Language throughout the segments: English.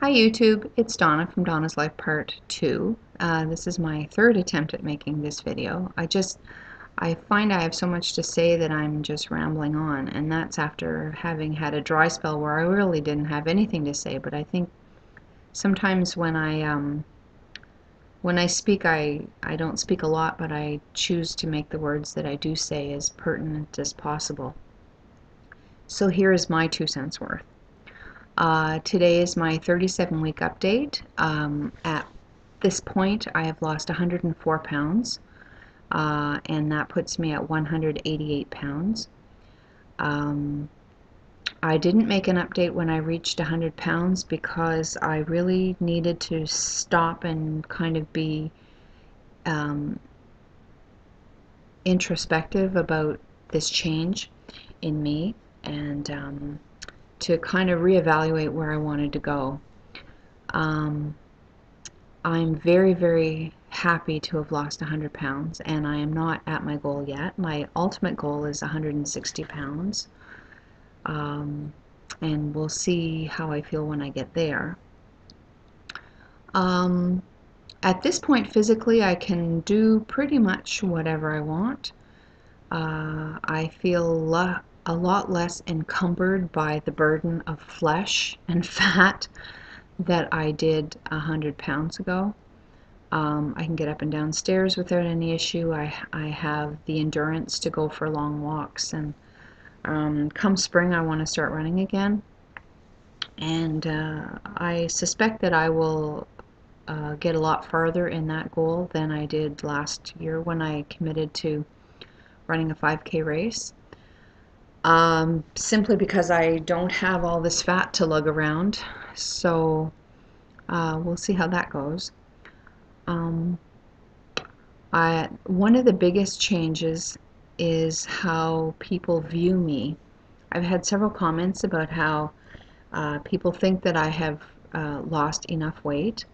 Hi YouTube, it's Donna from Donna's Life Part 2. This is my third attempt at making this video. I find I have so much to say that I'm just rambling on, and that's after having had a dry spell where I really didn't have anything to say. But I think sometimes when I speak, I don't speak a lot, but I choose to make the words that I do say as pertinent as possible. So here is my 2 cents worth. Today is my 37-week update. At this point, I have lost 104 pounds, and that puts me at 188 pounds. I didn't make an update when I reached 100 pounds because I really needed to stop and kind of be introspective about this change in me, and to kind of reevaluate where I wanted to go. I'm very, very happy to have lost 100 pounds, and I am not at my goal yet. My ultimate goal is 160 pounds, and we'll see how I feel when I get there. At this point, physically, I can do pretty much whatever I want. I feel a lot less encumbered by the burden of flesh and fat that I did 100 pounds ago. I can get up and down stairs without any issue. I have the endurance to go for long walks, and come spring I want to start running again, and I suspect that I will get a lot farther in that goal than I did last year when I committed to running a 5K race. Simply because I don't have all this fat to lug around, so we'll see how that goes. One of the biggest changes is how people view me. I've had several comments about how people think that I have lost enough weight.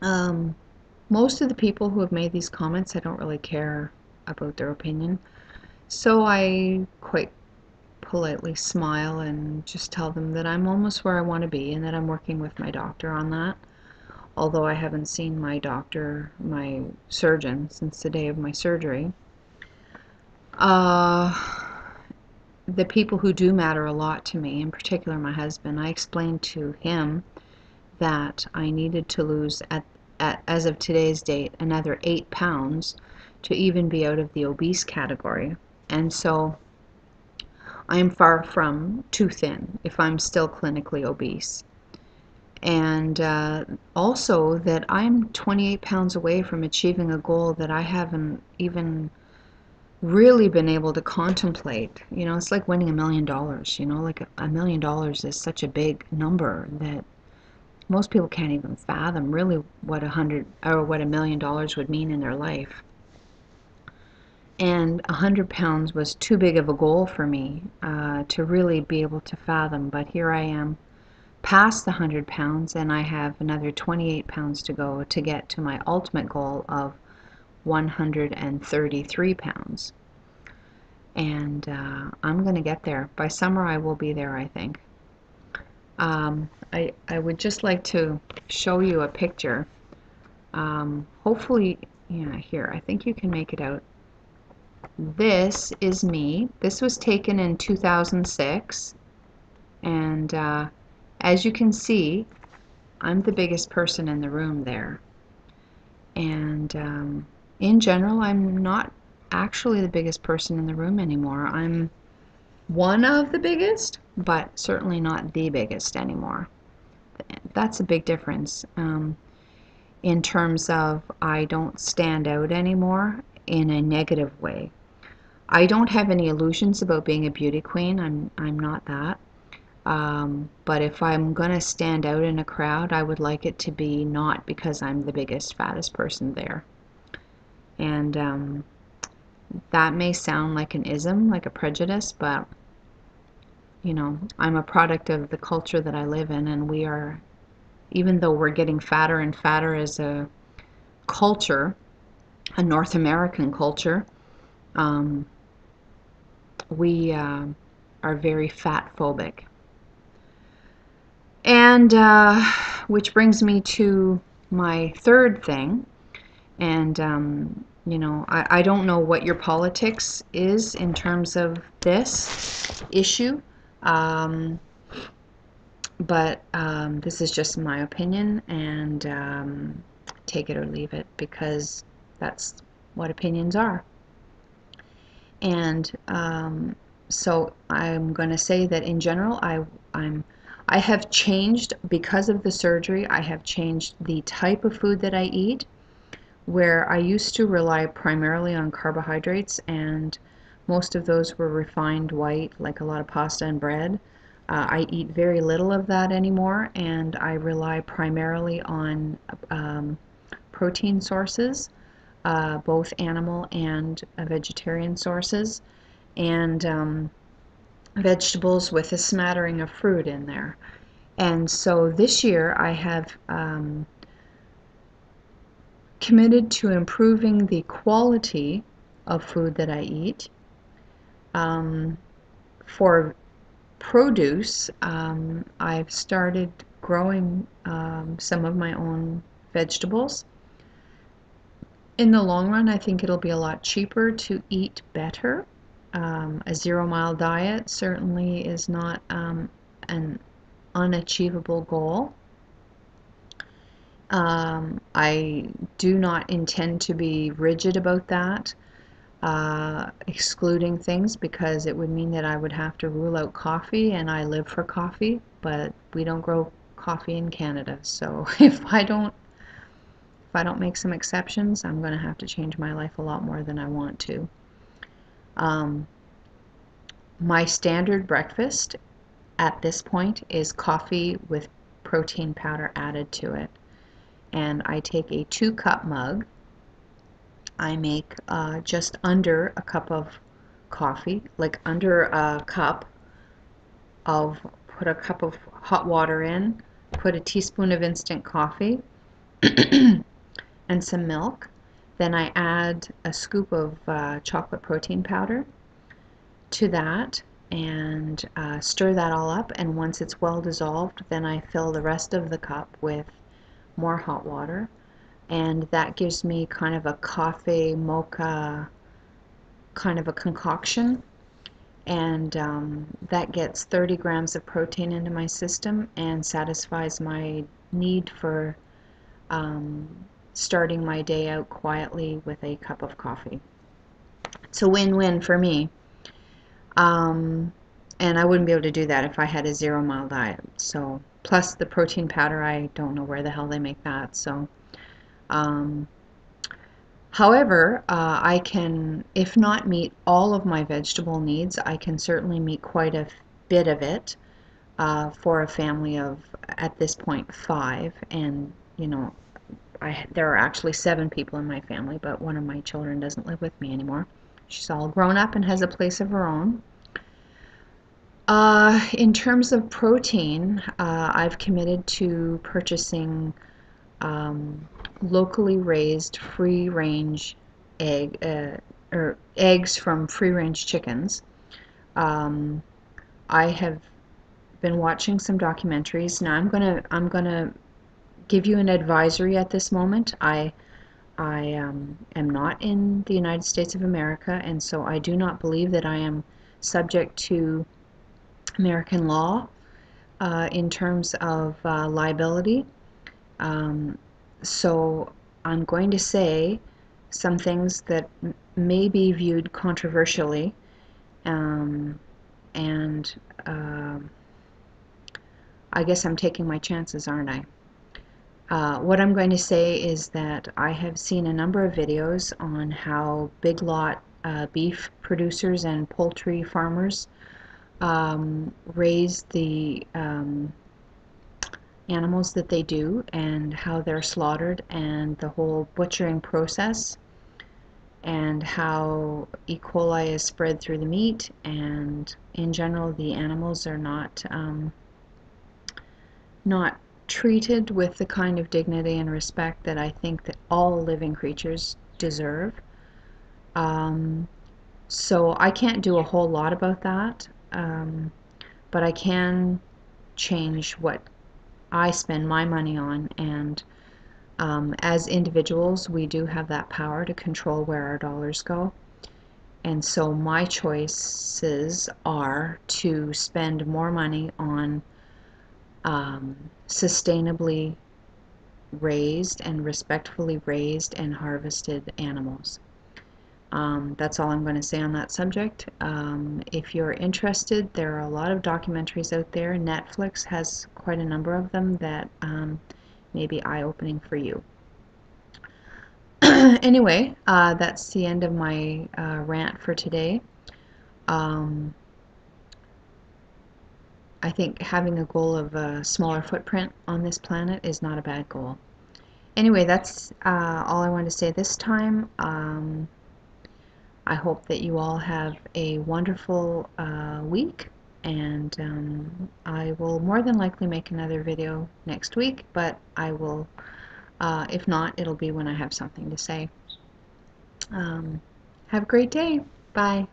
Most of the people who have made these comments, I don't really care about their opinion, so I quite politely smile and just tell them that I'm almost where I want to be and that I'm working with my doctor on that. Although I haven't seen my doctor, my surgeon, since the day of my surgery. The people who do matter a lot to me, in particular my husband, I explained to him that I needed to lose, as of today's date, another 8 pounds to even be out of the obese category. And so I am far from too thin if I'm still clinically obese. And also that I'm 28 pounds away from achieving a goal that I haven't even really been able to contemplate. You know, it's like winning $1 million. You know, like $1 million is such a big number that most people can't even fathom really what $1 million would mean in their life. And 100 pounds was too big of a goal for me to really be able to fathom. But here I am, past the 100 pounds, and I have another 28 pounds to go to get to my ultimate goal of 133 pounds. And I'm going to get there. By summer I will be there, I think. I would just like to show you a picture. Hopefully, yeah, here, I think you can make it out. This is me. This was taken in 2006, and as you can see, I'm the biggest person in the room there. And in general, I'm not actually the biggest person in the room anymore. I'm one of the biggest, but certainly not the biggest anymore. That's a big difference in terms of I don't stand out anymore in a negative way. I don't have any illusions about being a beauty queen. I'm not that. But if I'm going to stand out in a crowd, I would like it to be not because I'm the biggest, fattest person there. And that may sound like an ism, like a prejudice, but you know, I'm a product of the culture that I live in, and we are, even though we're getting fatter and fatter as a culture, a North American culture, we are very fat phobic. And which brings me to my third thing. And, I don't know what your politics is in terms of this issue, um, but this is just my opinion, and take it or leave it, because that's what opinions are. And so I'm going to say that in general, I have changed, because of the surgery, I have changed the type of food that I eat, where I used to rely primarily on carbohydrates, and most of those were refined white, like a lot of pasta and bread. I eat very little of that anymore, and I rely primarily on protein sources, both animal and vegetarian sources, and vegetables with a smattering of fruit in there. And so this year I have committed to improving the quality of food that I eat. For produce, I've started growing some of my own vegetables. In the long run, I think it'll be a lot cheaper to eat better. A 0 mile diet certainly is not an unachievable goal. I do not intend to be rigid about that, excluding things, because it would mean that I would have to rule out coffee, and I live for coffee, but we don't grow coffee in Canada. So if I don't make some exceptions, I'm going to have to change my life a lot more than I want to. My standard breakfast at this point is coffee with protein powder added to it. And I take a 2-cup mug. I make just under a cup of coffee, like under a cup of, put a cup of hot water in, put a teaspoon of instant coffee and some milk. Then I add a scoop of chocolate protein powder to that, and stir that all up. And once it's well dissolved, then I fill the rest of the cup with more hot water, and that gives me kind of a coffee mocha kind of a concoction, and that gets 30 grams of protein into my system and satisfies my need for starting my day out quietly with a cup of coffee. It's a win-win for me. And I wouldn't be able to do that if I had a 0 mile diet. So, plus the protein powder, I don't know where the hell they make that. So, however, I can, if not meet all of my vegetable needs, I can certainly meet quite a bit of it for a family of, at this point, 5. And, there are actually 7 people in my family, but one of my children doesn't live with me anymore. She's all grown up and has a place of her own. In terms of protein, I've committed to purchasing locally raised free-range or eggs from free-range chickens. I have been watching some documentaries. Now I'm gonna give you an advisory at this moment. I am not in the United States of America, and so I do not believe that I am subject to American law in terms of liability. So I'm going to say some things that may be viewed controversially, and I guess I'm taking my chances, aren't I? What I'm going to say is that I have seen a number of videos on how big lot beef producers and poultry farmers raise the animals that they do, and how they're slaughtered, and the whole butchering process, and how E. coli is spread through the meat, and in general the animals are not treated with the kind of dignity and respect that I think that all living creatures deserve. So I can't do a whole lot about that, but I can change what I spend my money on, and as individuals, we do have that power to control where our dollars go. And so my choices are to spend more money on sustainably raised and respectfully raised and harvested animals. That's all I'm going to say on that subject. If you're interested, there are a lot of documentaries out there. Netflix has quite a number of them that may be eye-opening for you. Anyway, that's the end of my rant for today. I think having a goal of a smaller footprint on this planet is not a bad goal. Anyway, that's all I wanted to say this time. I hope that you all have a wonderful week, and I will more than likely make another video next week, but I will, if not, it'll be when I have something to say. Have a great day. Bye.